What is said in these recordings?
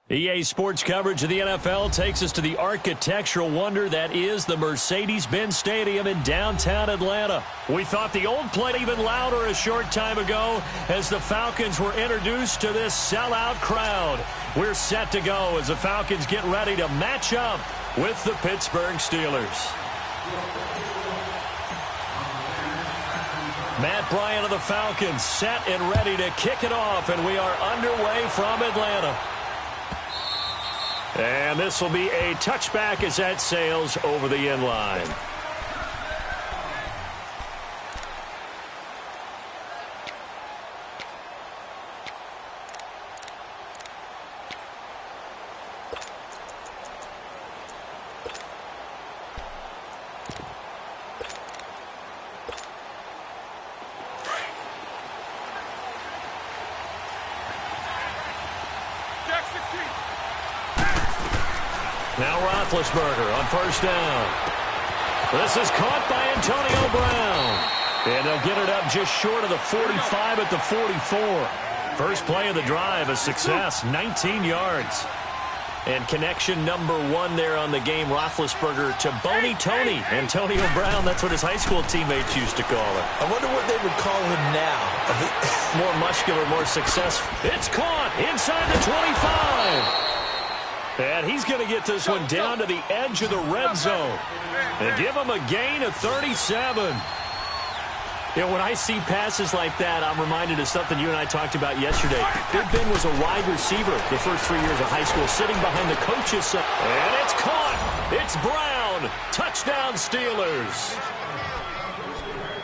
EA Sports coverage of the NFL takes us to the architectural wonder that is the Mercedes-Benz Stadium in downtown Atlanta. We thought the old played even louder a short time ago as the Falcons were introduced to this sellout crowd. We're set to go as the Falcons get ready to match up with the Pittsburgh Steelers. Matt Bryant of the Falcons set and ready to kick it off, and we are underway from Atlanta. And this will be a touchback as that sails over the end line. Now Roethlisberger on first down. This is caught by Antonio Brown. And they'll get it up just short of the 45 at the 44. First play of the drive, a success, 19 yards. And connection number one there on the game, Roethlisberger to Boney Tony. Antonio Brown, that's what his high school teammates used to call him. I wonder what they would call him now. More muscular, more successful. It's caught inside the 25. And he's going to get this one down to the edge of the red zone. And give him a gain of 37. You know, when I see passes like that, I'm reminded of something you and I talked about yesterday. Big Ben was a wide receiver the first 3 years of high school, sitting behind the coach's side. And it's caught. It's Brown. Touchdown, Steelers.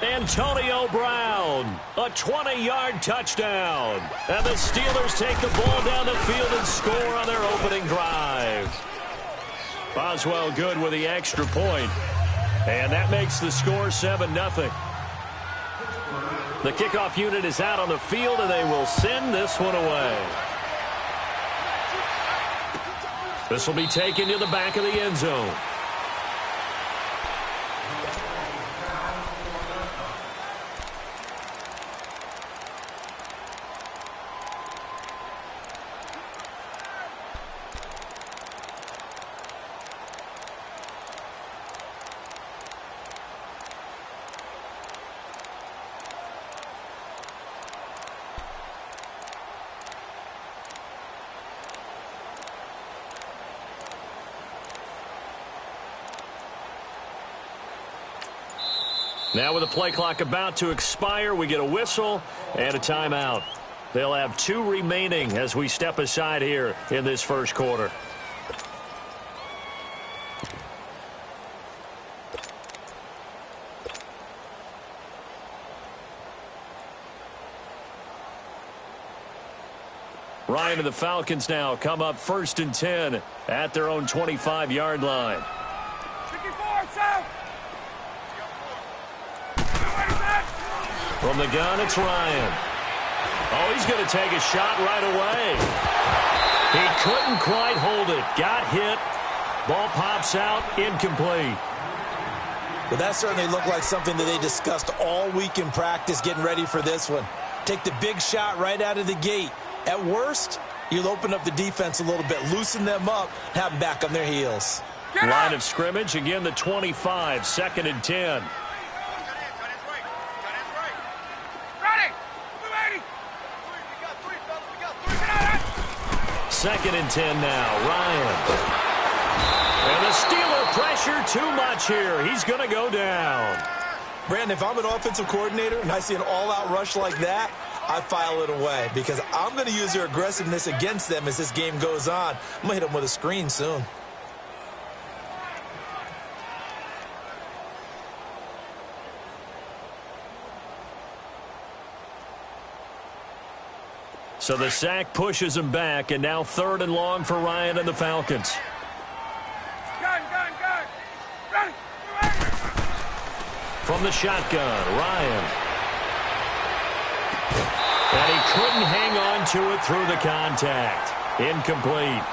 Antonio Brown, a 20-yard touchdown. And the Steelers take the ball down the field and score on their opening drive. Boswell good with the extra point. And that makes the score 7-0. The kickoff unit is out on the field, and they will send this one away. This will be taken to the back of the end zone. Now with the play clock about to expire, we get a whistle and a timeout. They'll have 2 remaining as we step aside here in this first quarter. Ryan and the Falcons now come up 1st and 10 at their own 25-yard line. From the gun, it's Ryan. Oh, he's going to take a shot right away. He couldn't quite hold it. Got hit. Ball pops out. Incomplete. Well, that certainly looked like something that they discussed all week in practice getting ready for this one. Take the big shot right out of the gate. At worst, you'll open up the defense a little bit, loosen them up, and have them back on their heels. Line of scrimmage, again the 25, 2nd and 10. Second and 10 now, Ryan. And the Steeler pressure too much here. He's going to go down. Brandon, if I'm an offensive coordinator and I see an all-out rush like that, I file it away because I'm going to use their aggressiveness against them as this game goes on. I'm going to hit them with a screen soon. So the sack pushes him back, and now 3rd and long for Ryan and the Falcons. Gun. Ready. From the shotgun, Ryan. And he couldn't hang on to it through the contact. Incomplete.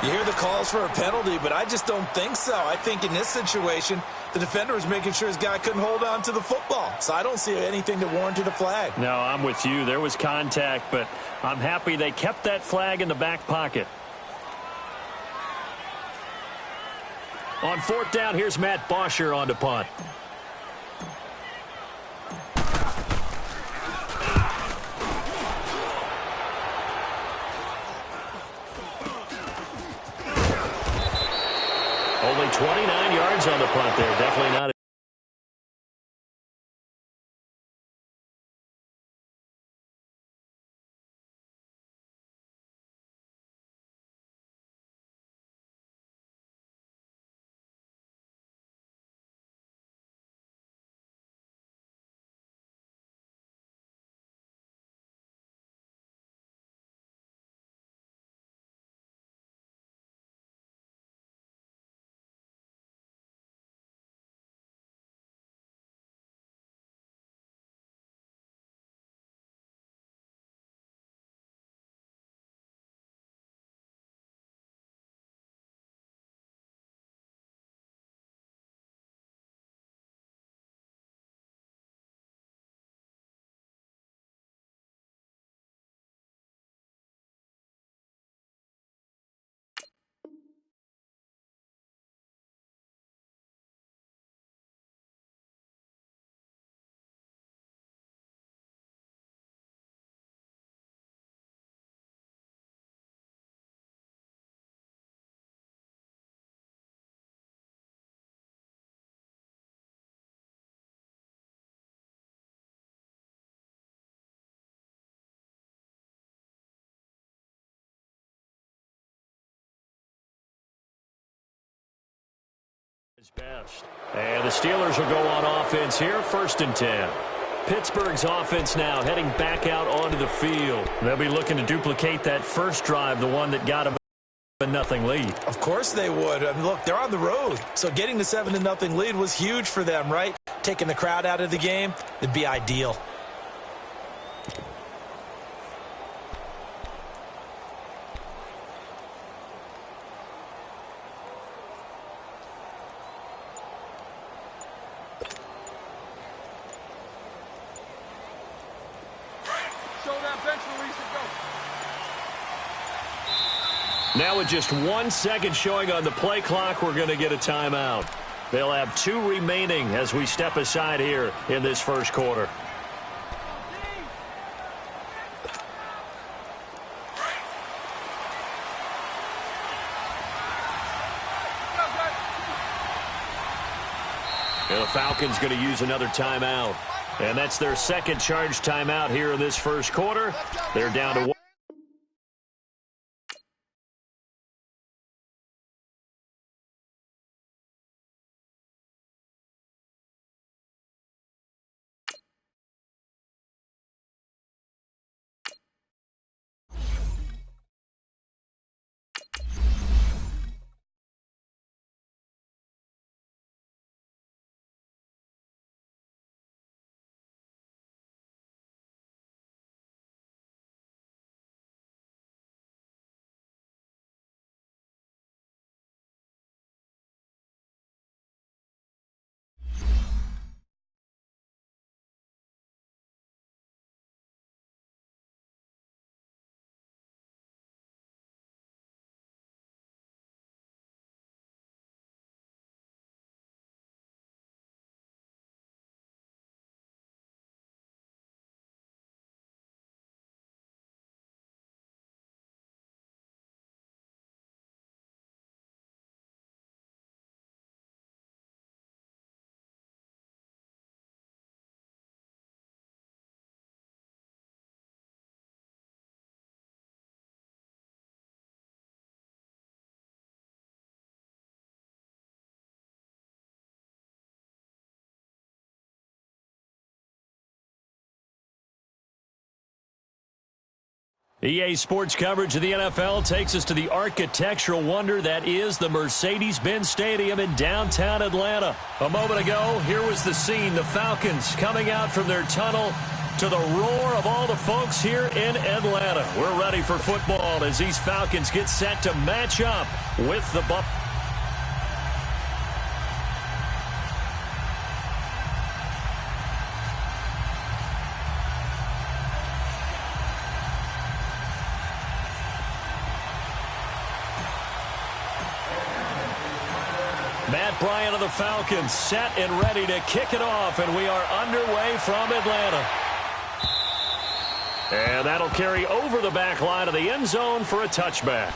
You hear the calls for a penalty, but I just don't think so. I think in this situation, the defender was making sure his guy couldn't hold on to the football. So I don't see anything that warranted a flag. No, I'm with you. There was contact, but I'm happy they kept that flag in the back pocket. On fourth down, here's Matt Bosher on to punt. Only 29 yards on the punt there. Definitely not. His best. And the Steelers will go on offense here, 1st and 10. Pittsburgh's offense now heading back out onto the field. They'll be looking to duplicate that first drive, the one that got them a 7-0 lead. Of course they would. I mean, look, they're on the road. So getting the 7-0 lead was huge for them, right? Taking the crowd out of the game, it'd be ideal. Now with just 1 second showing on the play clock, we're going to get a timeout. They'll have 2 remaining as we step aside here in this first quarter. And the Falcons going to use another timeout. And that's their second charge timeout here in this first quarter. They're down to 1. EA Sports coverage of the NFL takes us to the architectural wonder that is the Mercedes-Benz Stadium in downtown Atlanta. A moment ago, here was the scene. The Falcons coming out from their tunnel to the roar of all the folks here in Atlanta. We're ready for football as these Falcons get set to match up with the Bucs. Matt Bryant of the Falcons set and ready to kick it off, and we are underway from Atlanta. And that'll carry over the back line of the end zone for a touchback.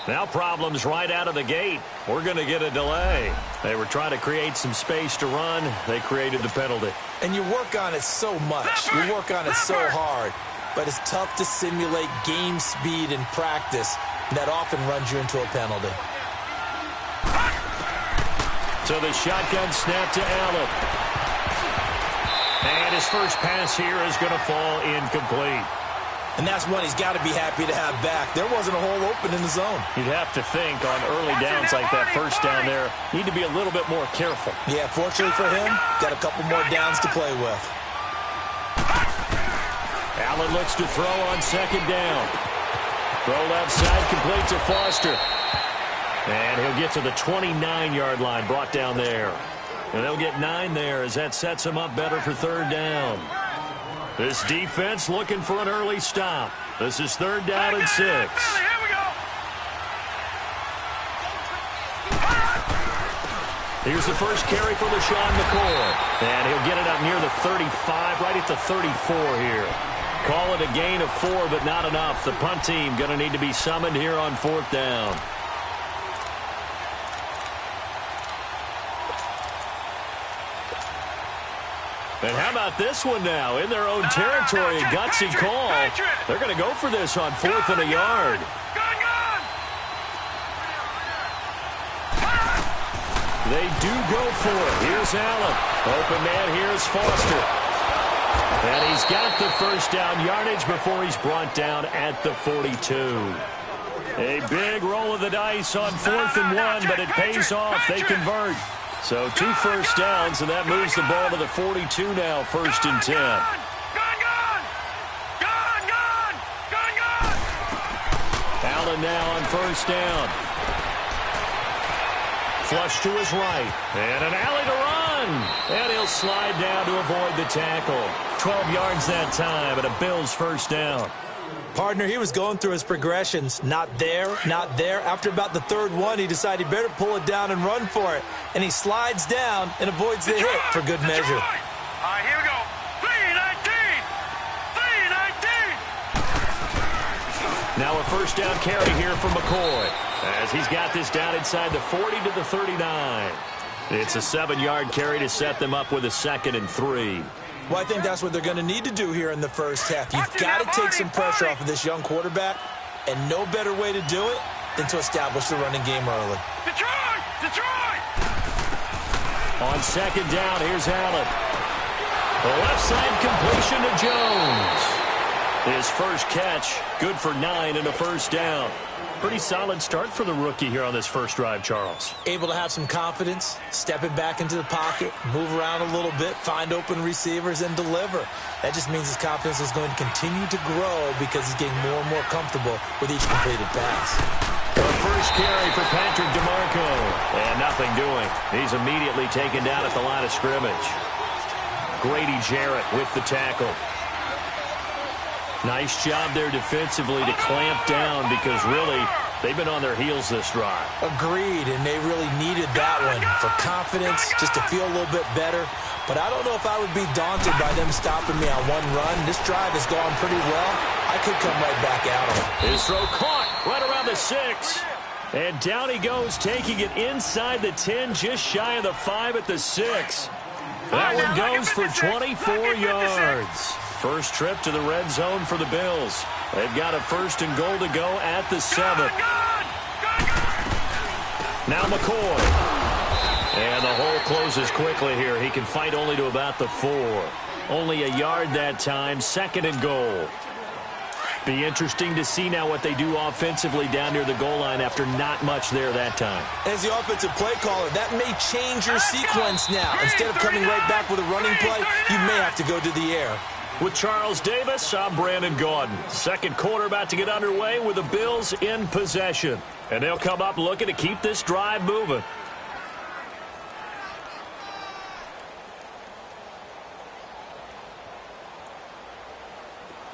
Now problems right out of the gate. We're going to get a delay. They were trying to create some space to run. They created the penalty. And you work on it so much. You work on it so hard. But it's tough to simulate game speed in practice. That often runs you into a penalty. So the shotgun snap to Allen. And his first pass here is going to fall incomplete. And that's one he's got to be happy to have back. There wasn't a hole open in the zone. You'd have to think on early downs like that first down there, need to be a little bit more careful. Yeah, fortunately for him, got a couple more downs to play with. Allen looks to throw on second down. Throw left side, complete to Foster. And he'll get to the 29-yard line, brought down there. And they'll get 9 there as that sets him up better for third down. This defense looking for an early stop. This is third down and 6. Here we go. Here's the first carry for LaShawn McCoy. And he'll get it up near the 35, right at the 34 here. Call it a gain of 4, but not enough. The punt team going to need to be summoned here on fourth down. And how about this one now? In their own territory, a gutsy call. They're going to go for this on 4th and a yard. They do go for it. Here's Allen. Open man, here's Foster. And he's got the first down yardage before he's brought down at the 42. A big roll of the dice on 4th and 1, but it pays off. They convert. So 2 first downs, and that moves the ball to the 42 now, 1st and 10. Allen now on first down. Flush to his right. And an alley to run. And he'll slide down to avoid the tackle. 12 yards that time, and a Bills first down. Partner, he was going through his progressions. Not there, not there. After about the 3rd one, he decided he better pull it down and run for it. And he slides down and avoids the hit for good measure. All right, here we go. 3-19. Now a first down carry here for McCoy as he's got this down inside the 40 to the 39. It's a 7-yard carry to set them up with a 2nd and 3. Well, I think that's what they're going to need to do here in the first half. You've got to take some pressure off of this young quarterback, and no better way to do it than to establish the running game early. Detroit! On second down, here's Allen. The left side completion to Jones. His first catch, good for 9 and a first down. Pretty solid start for the rookie here on this first drive, Charles. Able to have some confidence, stepping back into the pocket, move around a little bit, find open receivers, and deliver. That just means his confidence is going to continue to grow because he's getting more and more comfortable with each completed pass. The first carry for Patrick DeMarco. And nothing doing. He's immediately taken down at the line of scrimmage. Grady Jarrett with the tackle. Nice job there defensively to clamp down because really they've been on their heels this drive. Agreed, and they really needed that one for confidence, just to feel a little bit better. But I don't know if I would be daunted by them stopping me on one run. This drive has gone pretty well. I could come right back at them. His throw caught right around the 6. And down he goes, taking it inside the 10, just shy of the 5 at the 6. That one goes for 24 yards. First trip to the red zone for the Bills. They've got a 1st and goal to go at the 7. Now McCoy. And the hole closes quickly here. He can fight only to about the 4. Only a yard that time, 2nd and goal. Be interesting to see now what they do offensively down near the goal line after not much there that time. As the offensive play caller, that may change your sequence now. Instead of coming right back with a running play, you may have to go to the air. With Charles Davis, I'm Brandon Gaudin. Second quarter about to get underway with the Bills in possession. And they'll come up looking to keep this drive moving.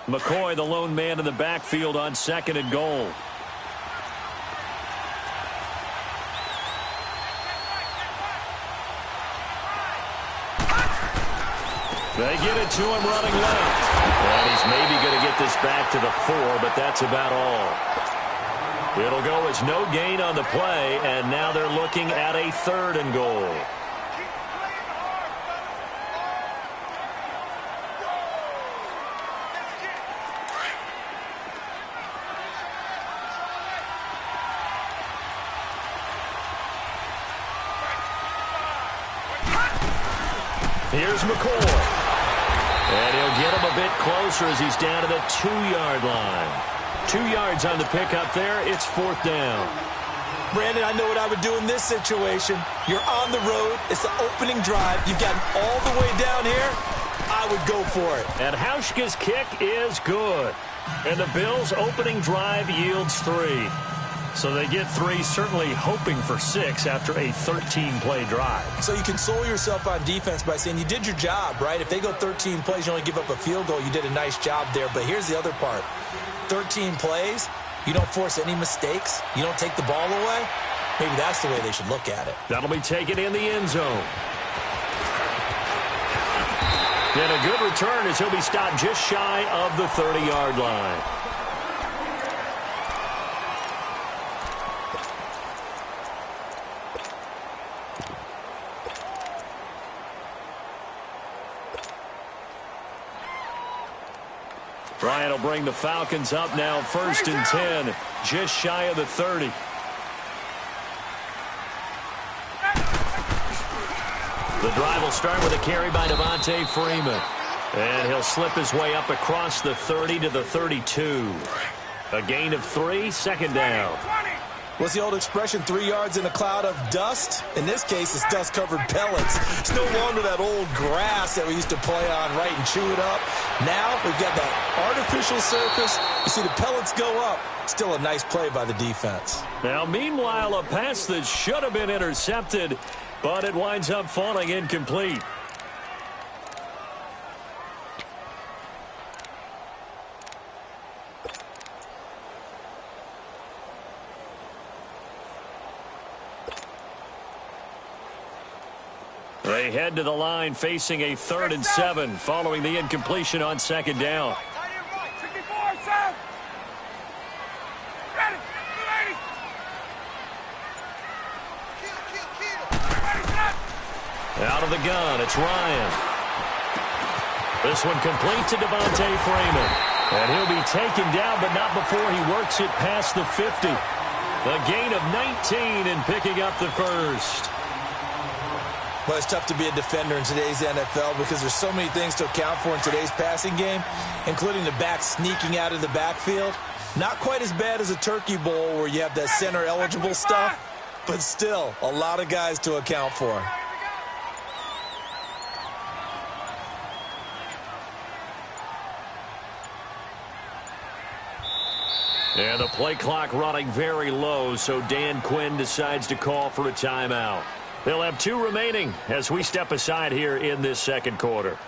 McCoy, the lone man in the backfield on 2nd and goal. They get it to him running left. And he's maybe going to get this back to the 4, but that's about all. It'll go as no gain on the play, and now they're looking at a 3rd and goal. Here's McCoy. And he'll get him a bit closer as he's down to the 2-yard line. 2 yards on the pickup there. It's 4th down. Brandon, I know what I would do in this situation. You're on the road. It's the opening drive. You've gotten all the way down here. I would go for it. And Hauschka's kick is good. And the Bills' opening drive yields 3. So they get 3, certainly hoping for 6 after a 13-play drive. So you console yourself on defense by saying you did your job, right? If they go 13 plays, you only give up a field goal, you did a nice job there. But here's the other part. 13 plays, you don't force any mistakes, you don't take the ball away. Maybe that's the way they should look at it. That'll be taken in the end zone. And a good return as he'll be stopped just shy of the 30-yard line. Bryant will bring the Falcons up now 1st and 10, just shy of the 30. The drive will start with a carry by Devontae Freeman. And he'll slip his way up across the 30 to the 32. A gain of 3, 2nd down. What's the old expression, 3 yards in a cloud of dust? In this case, it's dust-covered pellets. It's no longer that old grass that we used to play on, right, and chew it up. Now we've got that artificial surface. You see the pellets go up. Still a nice play by the defense. Now, meanwhile, a pass that should have been intercepted, but it winds up falling incomplete. They head to the line facing a 3rd and 7 following the incompletion on 2nd down. Out of the gun, it's Ryan. This one complete to Devontae Freeman. And he'll be taken down, but not before he works it past the 50. A gain of 19 and picking up the 1st. Well, it's tough to be a defender in today's NFL because there's so many things to account for in today's passing game, including the back sneaking out of the backfield. Not quite as bad as a turkey bowl where you have that center-eligible stuff, but still a lot of guys to account for. And the play clock running very low, so Dan Quinn decides to call for a timeout. They'll have 2 remaining as we step aside here in this 2nd quarter.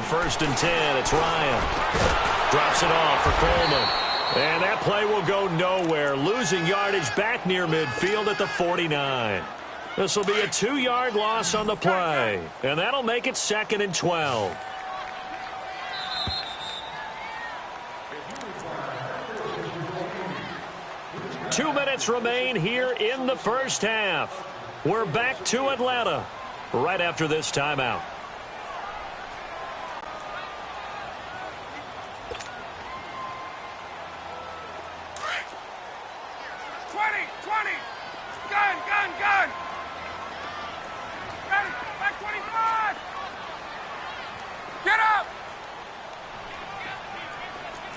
On 1st and 10, it's Ryan. Drops it off for Coleman. And that play will go nowhere, losing yardage back near midfield at the 49. This will be a 2-yard loss on the play, and that'll make it 2nd and 12. Two minutes remain here in the first half. We're back to Atlanta right after this timeout. 20. Gun. Ready. Back 25. Get up.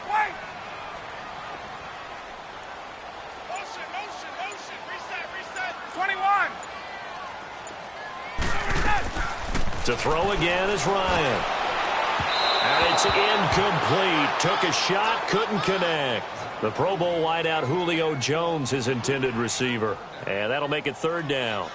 Wait. Motion. Reset. 21. To throw again is Ryan. And it's incomplete. Took a shot, couldn't connect. The Pro Bowl wideout Julio Jones, his intended receiver. And that'll make it 3rd down.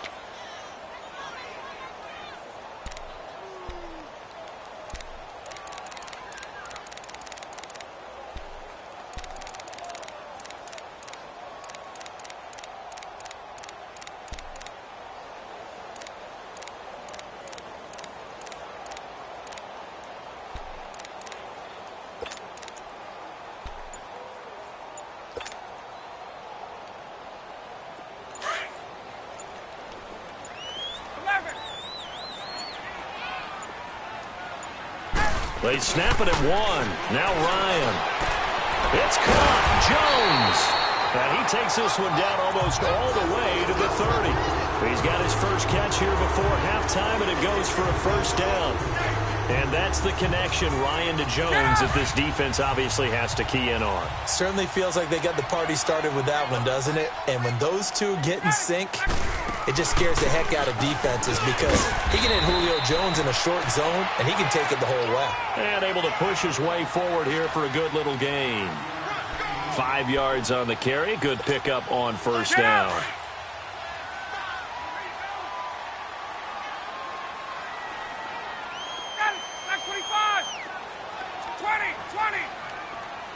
They snap it at 1. Now Ryan. It's caught. Jones. And he takes this one down almost all the way to the 30. He's got his first catch here before halftime, and it goes for a 1st down. And that's the connection, Ryan to Jones, that this defense obviously has to key in on. Certainly feels like they got the party started with that one, doesn't it? And when those two get in sync, it just scares the heck out of defenses because he can hit Julio Jones in a short zone, and he can take it the whole way. And able to push his way forward here for a good little gain. 5 yards on the carry. Good pickup on 1st down. Back 25. 20.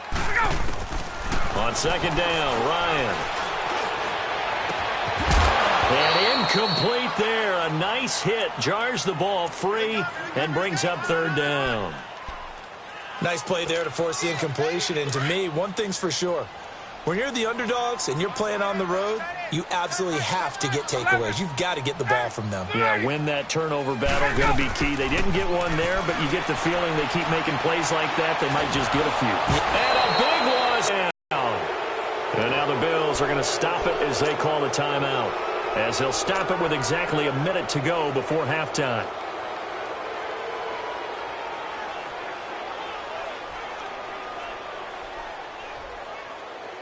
Here we go. On 2nd down, Ryan. And incomplete there. A nice hit. Jars the ball free and brings up 3rd down. Nice play there to force the incompletion. And to me, one thing's for sure. When you're the underdogs and you're playing on the road, you absolutely have to get takeaways. You've got to get the ball from them. Yeah, win that turnover battle, going to be key. They didn't get one there, but you get the feeling they keep making plays like that, they might just get a few. And a big loss down. And now the Bills are going to stop it as they call a timeout, as they'll stop it with exactly a minute to go before halftime.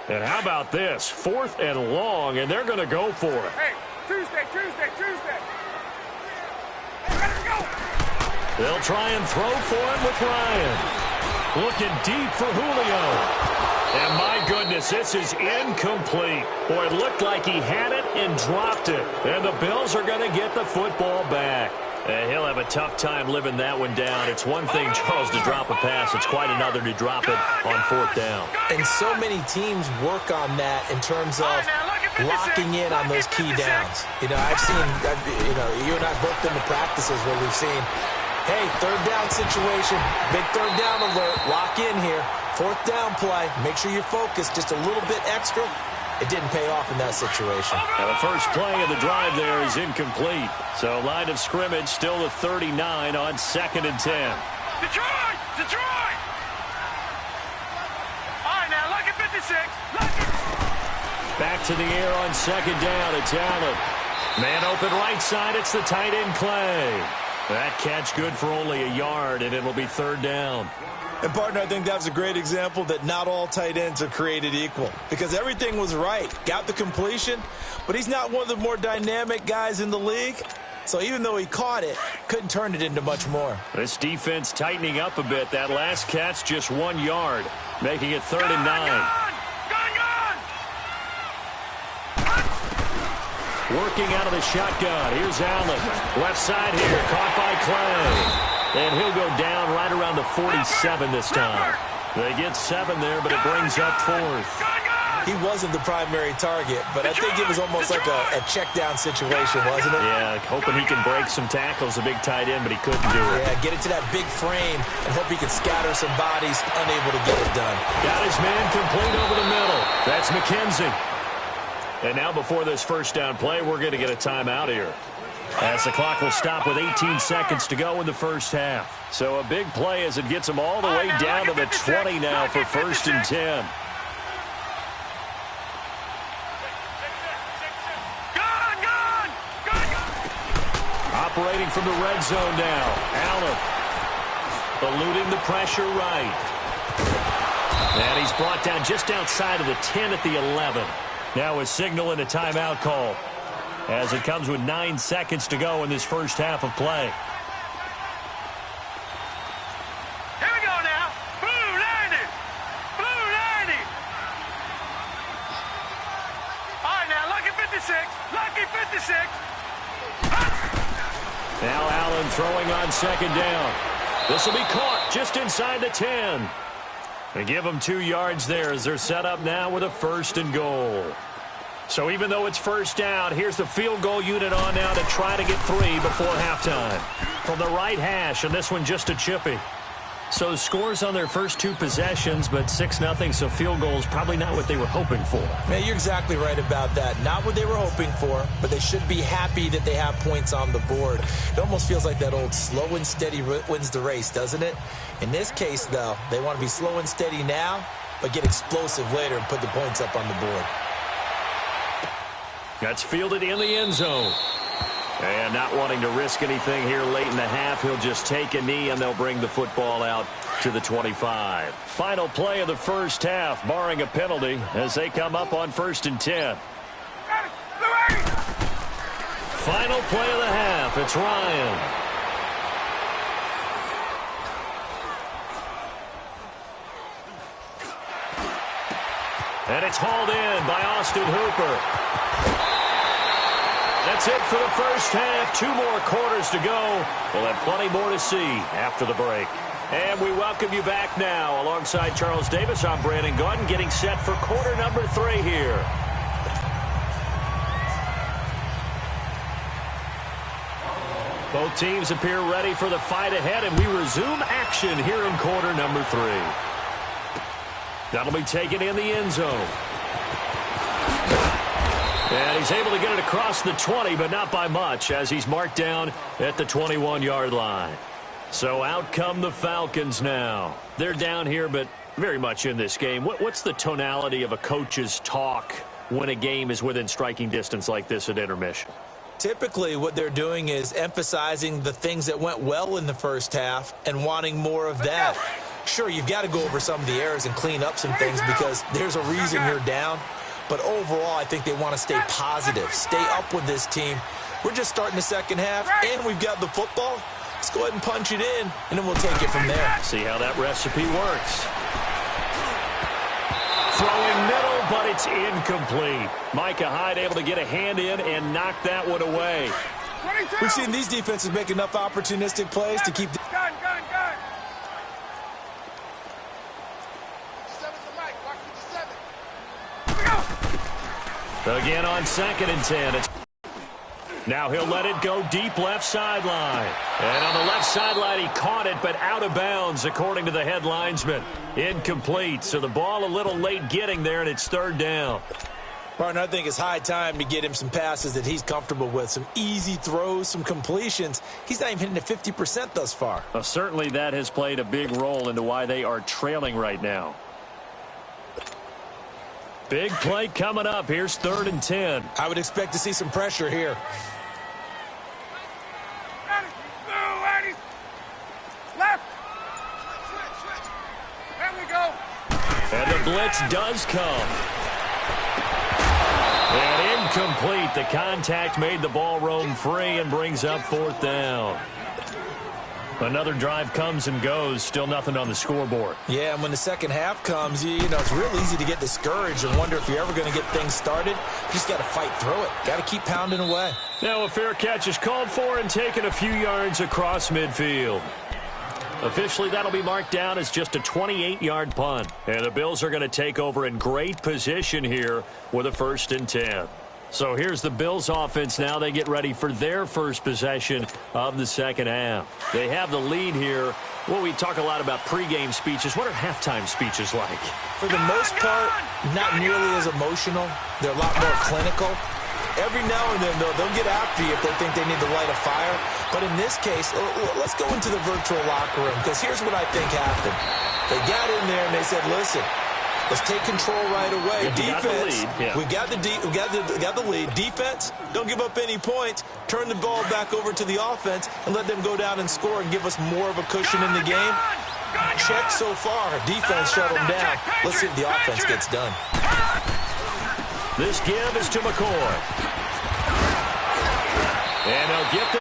And how about this? 4th and long, and they're going to go for it. Hey, Tuesday. Hey, ready to go. They'll try and throw for it with Ryan. Looking deep for Julio. And my goodness, this is incomplete. Boy, it looked like he had it and dropped it. And the Bills are going to get the football back. And he'll have a tough time living that one down. It's one thing, Charles, to drop a pass. It's quite another to drop it on 4th down. And so many teams work on that in terms of locking in on those key downs. You know, you and I both been to practices where we've seen, hey, 3rd down situation, big 3rd down alert, lock in here. 4th down play, make sure you're focused just a little bit extra. It didn't pay off in that situation. And the first play of the drive there is incomplete. So line of scrimmage still the 39 on 2nd and 10. Detroit! All right, now, look at 56. Back to the air on 2nd down. It's Allen. Man open right side. It's the tight end Clay. That catch good for only a yard, and it'll be 3rd down. And, partner, I think that was a great example that not all tight ends are created equal because everything was right. Got the completion, but he's not one of the more dynamic guys in the league. So even though he caught it, couldn't turn it into much more. This defense tightening up a bit. That last catch just 1 yard, making it 3rd and 9. Working out of the shotgun. Here's Allen. Left side here. Caught by Clay. And he'll go down right around the 47 this time. They get 7 there, but it brings up 4th. He wasn't the primary target, but I think it was almost like a check-down situation, wasn't it? Yeah, hoping he can break some tackles, a big tight end, but he couldn't do it. Yeah, get it to that big frame and hope he can scatter some bodies, unable to get it done. Got his man complete over the middle. That's McKenzie. And now before this first down play, we're going to get a timeout here, as the clock will stop with 18 seconds to go in the first half. So a big play as it gets them all the way down to the 20 now for 1st and 10. Operating from the red zone now. Allen eluding the pressure right. And he's brought down just outside of the 10 at the 11. Now a signal and a timeout call, as it comes with 9 seconds to go in this first half of play. Here we go now. Blue 90. Blue 90. All right, now, lucky 56. Lucky 56. Now Allen throwing on 2nd down. This will be caught just inside the 10. They give them 2 yards there as they're set up now with a 1st and goal. So even though it's 1st down, here's the field goal unit on now to try to get 3 before halftime. From the right hash, and this one just a chippy. So scores on their first 2 possessions, but 6-0, so field goals probably not what they were hoping for. Man, you're exactly right about that. Not what they were hoping for, but they should be happy that they have points on the board. It almost feels like that old slow and steady wins the race, doesn't it? In this case, though, they want to be slow and steady now, but get explosive later and put the points up on the board. That's fielded in the end zone. And not wanting to risk anything here late in the half, he'll just take a knee, and they'll bring the football out to the 25. Final play of the first half, barring a penalty, as they come up on 1st and 10. Final play of the half, it's Ryan. And it's hauled in by Austin Hooper. That's it for the first half. 2 more quarters to go. We'll have plenty more to see after the break. And we welcome you back now. Alongside Charles Davis, I'm Brandon Gordon, getting set for quarter number 3 here. Both teams appear ready for the fight ahead, and we resume action here in quarter number 3. That'll be taken in the end zone. And he's able to get it across the 20, but not by much, as he's marked down at the 21-yard line. So out come the Falcons now. They're down here, but very much in this game. What's the tonality of a coach's talk when a game is within striking distance like this at intermission? Typically, what they're doing is emphasizing the things that went well in the first half and wanting more of that. Sure, you've got to go over some of the errors and clean up some things because there's a reason you're down. But overall, I think they want to stay positive, stay up with this team. We're just starting the second half, and we've got the football. Let's go ahead and punch it in, and then we'll take it from there. See how that recipe works. Throwing middle, but it's incomplete. Micah Hyde able to get a hand in and knock that one away. We've seen these defenses make enough opportunistic plays to keep... Gun. Again on 2nd and 10. Now he'll let it go deep left sideline. And on the left sideline, he caught it, but out of bounds, according to the head linesman. Incomplete. So the ball a little late getting there, and it's 3rd down. Partner, I think it's high time to get him some passes that he's comfortable with. Some easy throws, some completions. He's not even hitting at 50% thus far. Well, certainly that has played a big role into why they are trailing right now. Big play coming up. Here's 3rd and 10. I would expect to see some pressure here. Left. There we go. And the blitz does come. And incomplete. The contact made the ball roam free and brings up 4th down. Another drive comes and goes. Still nothing on the scoreboard. Yeah, and when the second half comes, you know, it's real easy to get discouraged and wonder if you're ever going to get things started. You just got to fight through it. Got to keep pounding away. Now a fair catch is called for and taken a few yards across midfield. Officially, that'll be marked down as just a 28-yard punt. And the Bills are going to take over in great position here with a 1st and 10. So here's the Bills offense now. They get ready for their first possession of the second half. They have the lead here. Well, we talk a lot about pregame speeches. What are halftime speeches like? For the most part, not nearly as emotional. They're a lot more clinical. Every now and then, though, they'll get after you if they think they need to light a fire. But in this case, let's go into the virtual locker room, because here's what I think happened. They got in there and they said, listen, let's take control right away. Defense, we got the lead. Defense, don't give up any points. Turn the ball back over to the offense and let them go down and score and give us more of a cushion in the game. Check so far. Defense shut them down. Let's see if the offense gets done. This give is to McCoy. And they'll get the